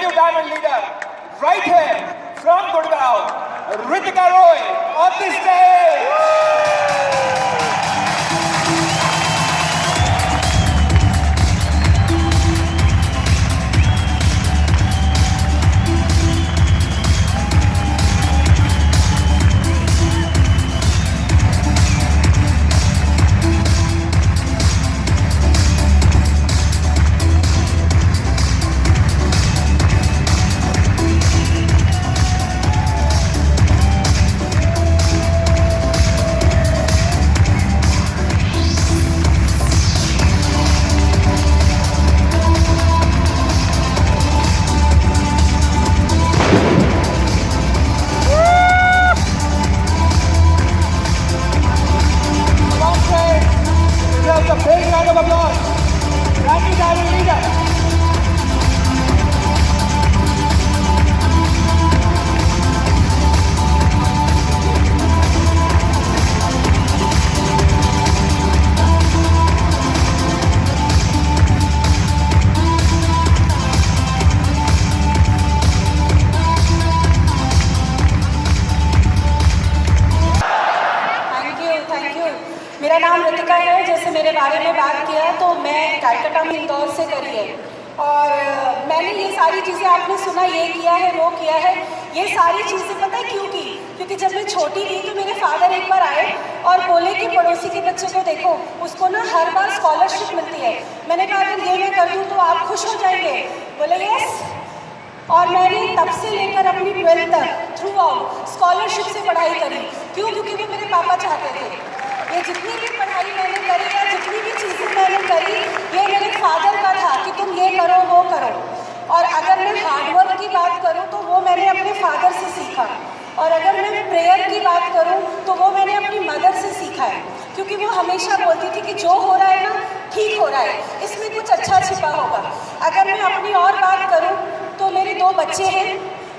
new diamond leader, right here from Gurgaon, Ritika Roy on the stage. A big round of applause. Brand new diamond leader. मेरा नाम रितिका है। जैसे मेरे बारे में बात किया तो मैं कलकत्ता में इंदौर से करी है और मैंने ये सारी चीज़ें आपने सुना, ये किया है वो किया है, ये सारी चीज़ें पता है क्यों की? क्योंकि जब मैं छोटी थी तो मेरे फादर एक बार आए और बोले कि पड़ोसी के बच्चे को देखो, उसको ना हर बार स्कॉलरशिप मिलती है। मैंने कहा अगर ये मैं कर दूँ तो आप खुश हो जाएंगे? बोले यस। और मैंने तब से लेकर अपनी 12th तक थ्रू आउट स्कॉलरशिप से पढ़ाई करी। क्यों? क्योंकि वो मेरे पापा चाहते थे। ये जितनी भी पढ़ाई मैंने करी या जितनी भी चीज़ें मैंने करी, ये मेरे फादर का था कि तुम ये करो वो करो। और अगर मैं हार्डवर्क की बात करूँ तो वो मैंने अपने फादर से सीखा, और अगर मैं प्रेयर की बात करूँ तो वो मैंने अपनी मदर से सीखा है। क्योंकि वो हमेशा बोलती थी कि जो हो रहा है ना ठीक हो रहा है, इसमें कुछ अच्छा छिपा होगा। अगर मैं अपनी और बात करूँ तो मेरे 2 बच्चे हैं।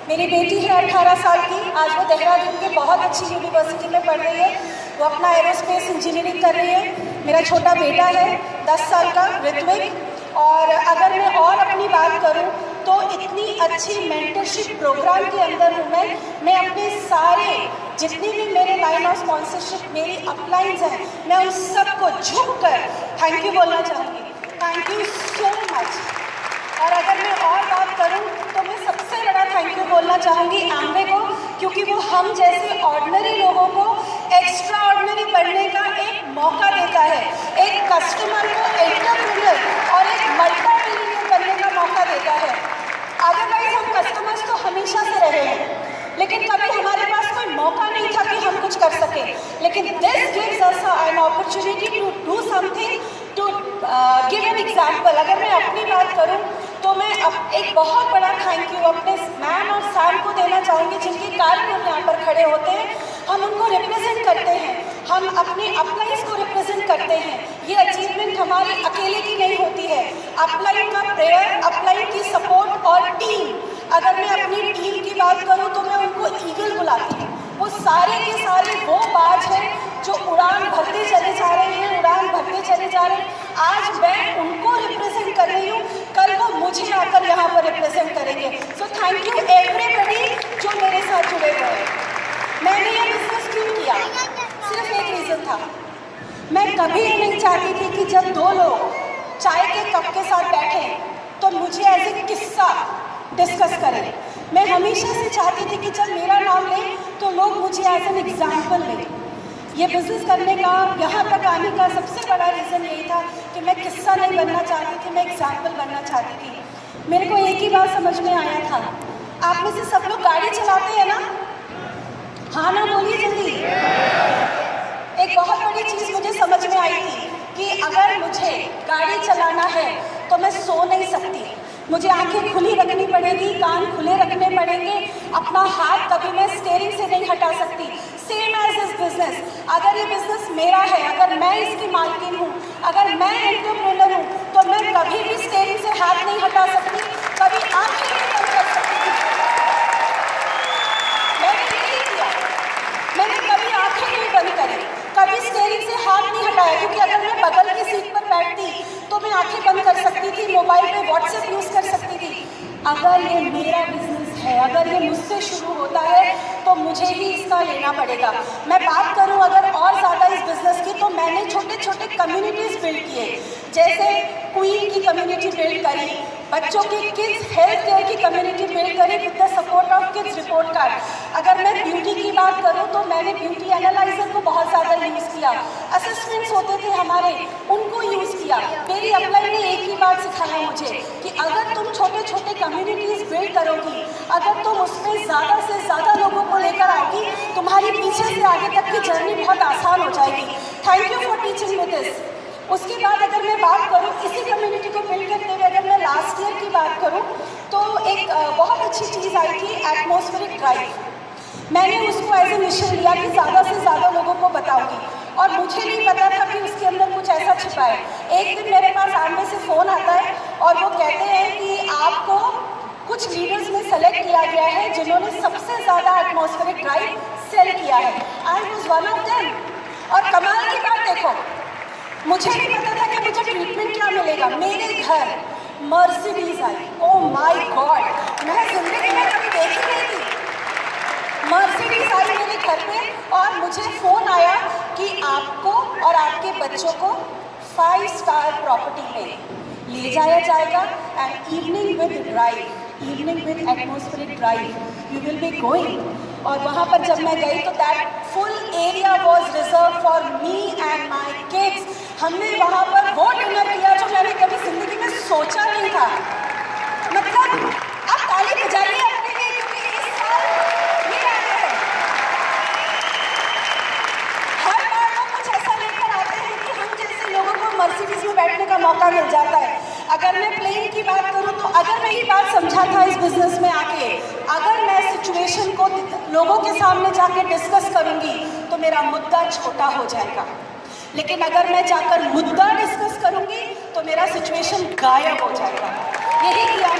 मेरी बेटी है 18 साल की, आज वो देहरादून के बहुत अच्छी यूनिवर्सिटी में पढ़ रही है, वो अपना एरोस्पेस इंजीनियरिंग कर रही है। मेरा छोटा बेटा है 10 साल का, ऋत्विक। और अगर मैं और अपनी बात करूं तो इतनी अच्छी मेंटरशिप प्रोग्राम के अंदर हूँ मैं अपने सारे जितनी भी मेरे लाइन ऑफ स्पॉन्सरशिप मेरी अपलाइंस हैं, मैं उन सबको झुक कर थैंक यू बोलना चाहूँगी। Thank you so much. और अगर मैं और बात करूं तो मैं सबसे बड़ा थैंक यू बोलना चाहूँगी एम्वे को, क्योंकि वो हम जैसे ऑर्डिनरी लोगों को एक्स्ट्रा ऑर्डिनरी बनने का एक मौका देता है, एक कस्टमर को एंटरप्रेन्योर और एक मल्टीमिलियनियर बनने का मौका देता है। अदरवाइज हम कस्टमर्स तो हमेशा से रहे हैं, लेकिन कभी हमारे पास कोई मौका नहीं था कि हम कुछ कर सकें। लेकिन this gives us an opportunity to do something, to give an example. अगर मैं अपनी बात करूं तो मैं एक बहुत बड़ा थैंक यू अपने मैम और सैम को देना चाहूँगी, जिनके कारण हम यहाँ पर खड़े होते हैं। हम उनको रिप्रेजेंट करते हैं, हम अपने अपलाइंस को रिप्रेजेंट करते हैं। ये अचीवमेंट हमारी अकेले की नहीं होती है, अपलाइन का प्रेयर, अपलाइन की सपोर्ट और टीम। अगर मैं अपनी टीम की बात करूँ तो मैं उनको ईगल बुलाती हूँ। वो सारे के सारे वो बाज हैं जो उड़ान भरते चले जा रहे हैं, उड़ान भरते चले जा रहे हैं। आज मैं उनको रिप्रेजेंट कर रही हूँ, कल वो मुझे आकर यहाँ पर रिप्रेजेंट करेंगे। सो थैंक यू एवरीबडी जो मेरे साथ जुड़े हुए हैं। मैंने ये बिजनेस क्यों किया? सिर्फ एक रीज़न था, मैं कभी ये नहीं चाहती थी कि जब 2 लोग चाय के कप के साथ बैठे तो मुझे ऐसे किस्सा डिस्कस करें। मैं हमेशा से चाहती थी कि जब मेरा नाम लें तो लोग मुझे एज एन एग्जाम्पल लें। ये बिज़नेस करने का, यहाँ तक आने का सबसे बड़ा रीज़न यही था कि मैं किस्सा नहीं बनना चाहती थी, मैं एग्जाम्पल बनना चाहती थी। मेरे को एक ही बात समझ में आया था, आप में से सब लोग गाड़ी चलाते हैं ना? हाँ ना बोलिए जल्दी। एक बहुत बड़ी चीज़ मुझे समझ में आई थी कि अगर मुझे गाड़ी चलाना है तो मैं सो नहीं सकती, मुझे आंखें खुली रखनी पड़ेगी, कान खुले रखने पड़ेंगे, अपना हाथ कभी मैं स्टीयरिंग से नहीं हटा सकती। सेम एज दिस बिजनेस, अगर ये बिजनेस मेरा है, अगर मैं इसकी मालकिन हूँ, अगर मैं एंटरप्रेन्योर हूँ, तो मैं कभी भी स्टीयरिंग से हाथ नहीं हटा सकती, कभी आंखें नहीं बंद कर सकती। मैंने यही किया, मैंने कभी आंखें नहीं बंद करी, कभी स्टीयरिंग से हाथ नहीं हटाया, क्योंकि अगर मैं बगल की सीट पर बैठती तो मैं आंखें बंद कर सकती थी, मोबाइल पे व्हाट्सएप यूज़ कर सकती थी। अगर ये मेरा बिजनेस है, अगर ये मुझसे शुरू होता है तो मुझे ही इसका लेना पड़ेगा। मैं बात करूं अगर और ज़्यादा इस बिज़नेस की, तो मैंने छोटे छोटे कम्युनिटीज़ बिल्ड किए, जैसे क्वीन की कम्युनिटी बिल्ड करी, बच्चों की किड्स हेल्थ केयर की कम्युनिटी बिल्ड करी with the support of kids report card. अगर मैं ब्यूटी की बात करूं तो मैंने ब्यूटी एनालाइजर को बहुत ज़्यादा यूज़ किया, असेसमेंट्स होते थे हमारे, उनको यूज़ किया। मेरी अपलाइन ने एक ही बात सिखाया मुझे कि अगर तुम छोटे छोटे कम्युनिटीज़ बिल्ड करोगी, अगर तुम उसमें ज़्यादा से ज़्यादा लोगों को लेकर आओगी, तुम्हारी पीछे से आगे तक की जर्नी बहुत आसान हो जाएगी। Thank you for teaching me this. उसके बाद अगर मैं बात करूं इसी कम्युनिटी को बिल्ड करते हुए, अगर मैं लास्ट ईयर की बात करूं तो एक बहुत अच्छी चीज़ आई थी, एटमॉस्फेरिक ड्राइव। मैंने उसको एज ए मिशन लिया कि ज़्यादा से ज़्यादा लोगों को बताऊंगी, और मुझे नहीं पता था कि उसके अंदर कुछ ऐसा छिपा है। एक दिन मेरे पास आमने से फ़ोन आता है और वो कहते हैं कि आपको कुछ लीडर्स में सेलेक्ट किया गया है जिन्होंने सबसे ज़्यादा एटमॉस्फेरिक ड्राइव सेल किया है। I was one of them. और कमाल की बात देखो, मुझे नहीं पता था कि मुझे ट्रीटमेंट क्या मिलेगा। मेरे घर Mercedes I, oh my God, मैं जिंदगी में कभी देखी नहीं थी। मर्सिडीज आई मेरे घर पे और मुझे फ़ोन आया कि आपको और आपके बच्चों को 5 स्टार प्रॉपर्टी में ले जाया जाएगा and evening with drive, evening with atmospheric drive you will be going. और वहाँ पर जब मैं गई तो that full area was reserve for me and my kids. हमने वहाँ पर वो डिनर किया जो मैंने कभी जिंदगी में सोचा नहीं था। मतलब आप ताली बजाइए अपने लिए, क्योंकि इस साल ये आया है। हर बार वो कुछ ऐसा लेकर आते हैं कि हम जैसे लोगों को मर्सिडीज में बैठने का मौका मिल जाता है। अगर मैं प्लेन की बात करूं तो अगर मैं ये बात समझा था इस बिजनेस में आके, अगर मैं सिचुएशन को लोगों के सामने जाके डिस्कस करूंगी तो मेरा मुद्दा छोटा हो जाएगा, लेकिन अगर मैं जाकर मुद्दा डिस्कस करूंगी तो मेरा सिचुएशन गायब हो जाएगा। यही किया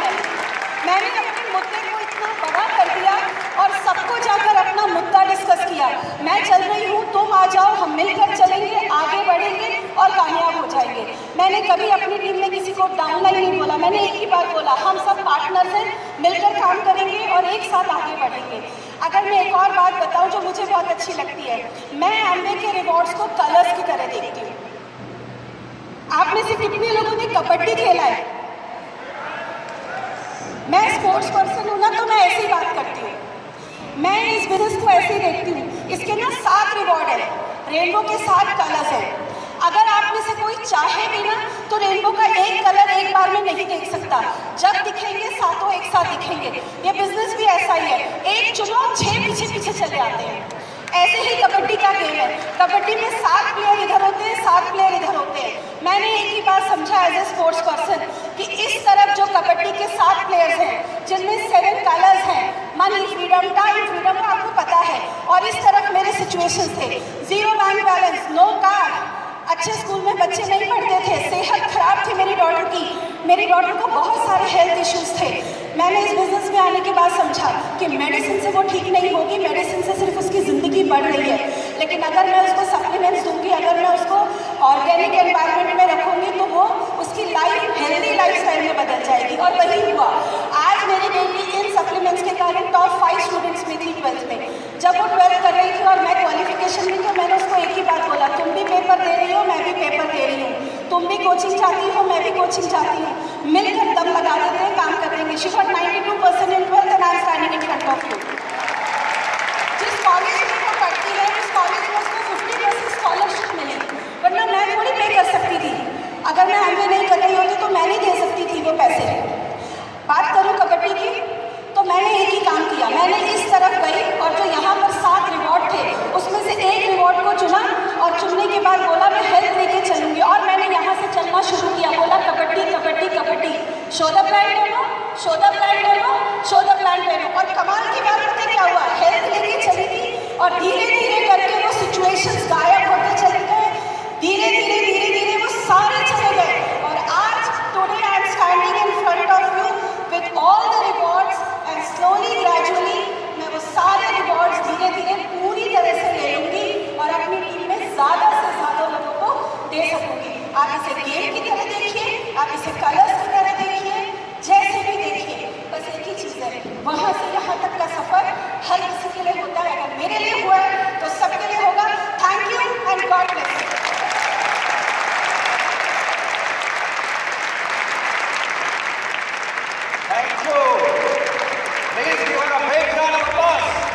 मैंने अपने मुद्दे को इतना बड़ा कर दिया और सबको जाकर अपना मुद्दा डिस्कस किया। मैं चल रही हूँ, तुम आ जाओ, हम मिलकर चलेंगे, आगे बढ़ेंगे और कामयाब हो जाएंगे। मैंने कभी अपनी टीम में किसी को डाउनलाइन नहीं बोला, मैंने एक ही बात बोला, हम सब पार्टनर्स हैं, मिलकर काम करेंगे और एक साथ आगे बढ़ेंगे। अगर मैं एक और बात बताऊं जो मुझे बहुत अच्छी लगती है, मैं एमवे के रिवॉर्ड्स को कलर्स की तरह देखती हूँ। आप में से कितने लोगों ने कबड्डी खेला है? मैं स्पोर्ट्स पर्सन हूँ ना, तो मैं ऐसी बात करती हूँ। मैं इस बिजनेस को ऐसे ही देखती हूँ। इसके ना 7 रिवॉर्ड है, रेनबो के 7 कलर्स हैं। अगर आप में से कोई चाहे भी ना तो रेनबो का एक कलर एक बार में नहीं देख सकता, जब दिखेंगे सातों एक साथ दिखेंगे। ये बिजनेस भी ऐसा ही है, एक चुनो 6 पीछे पीछे चले आते हैं। ऐसे ही कबड्डी का गेम है, कबड्डी में 7 प्लेयर इधर होते हैं, 7 प्लेयर इधर होते हैं। मैंने एक ही बात समझा एज ए स्पोर्ट्स पर्सन कि इस तरफ जो कबड्डी के 7 प्लेयर्स हैं जिनमें 7 कलर्स हैं, मनी फ्रीडम, टाइम फ्रीडम, आपको पता है, और इस तरफ मेरे सिचुएशन थे, 0 बैंक बैलेंस, नो कार, अच्छे स्कूल में बच्चे नहीं पढ़ते थे, सेहत खराब थी मेरी डॉटर की, मेरी डॉटर को बहुत सारे हेल्थ इश्यूज थे। मैंने इस बिजनेस में आने के बाद समझा कि मेडिसिन से वो ठीक नहीं होगी, मेडिसिन से सिर्फ उसकी ज़िंदगी बढ़ रही है, लेकिन अगर मैं उसको सप्लीमेंट्स दूंगी, अगर मैं उसको ऑर्गेनिक एनवायरनमेंट में रखूँगी तो वो उसकी लाइफ हेल्दी लाइफस्टाइल में बदल जाएगी। और वही हुआ। आज मेरी बेटी इन सप्लीमेंट्स के कारण टॉप 5 स्टूडेंट्स में थी 12th में। जब वो 12th कर रही थी और मैं क्वालिफिकेशन में, तो मैंने उसको एक ही बात बोला, तुम भी पेपर दे रही हो, मैं भी पेपर दे रही हूँ, तुम भी कोचिंग चाहती हो, मैं भी कोचिंग चाहती हूँ, मिलकर दम लगा देते हैं, काम कर देंगे। She got 92% in 12th and I am standing in front of you. जिस कॉलेज में वो पढ़ती है उस कॉलेज में उसको 50% स्कॉलरशिप मिली, वरना मैं थोड़ी पे कर सकती थी। अगर मैं एमए नहीं कर रही होती तो मैं नहीं दे सकती थी वो पैसे। बात करूँ कबड्डी की तो मैंने एक ही काम किया, मैंने इस तरफ गई और जो यहाँ पर 7 रिवॉर्ड थे उसमें से एक रिवॉर्ड को चुना और चुनने के बाद बोला मैं हेल्थ लेके चलूँगी, और मैंने यहाँ से चलना शुरू किया। बोला kabaddi kabaddi kabaddi, show the plan demo, show the plan demo, show the plan demo. और कमाल की बात पता है क्या हुआ, हेल्थ लेके चली गई और धीरे धीरे करके वो सिचुएशंस गायब होते चले गए, धीरे धीरे धीरे धीरे वो सारे चले गए। और आज today I am standing in front of you with all the rewards and slowly gradually मैं वो सारे रिवॉर्ड्स धीरे धीरे पूरी तरह से ले लूँगी और अपनी टीम में ज़्यादा से ज़्यादा लोगों को दे सकूँगी। आप इसे गेम की तरह देखिए, आप इसे कलर्स की तरह देखिए, जैसे भी देखिए, बस you. Please give her a big round of applause.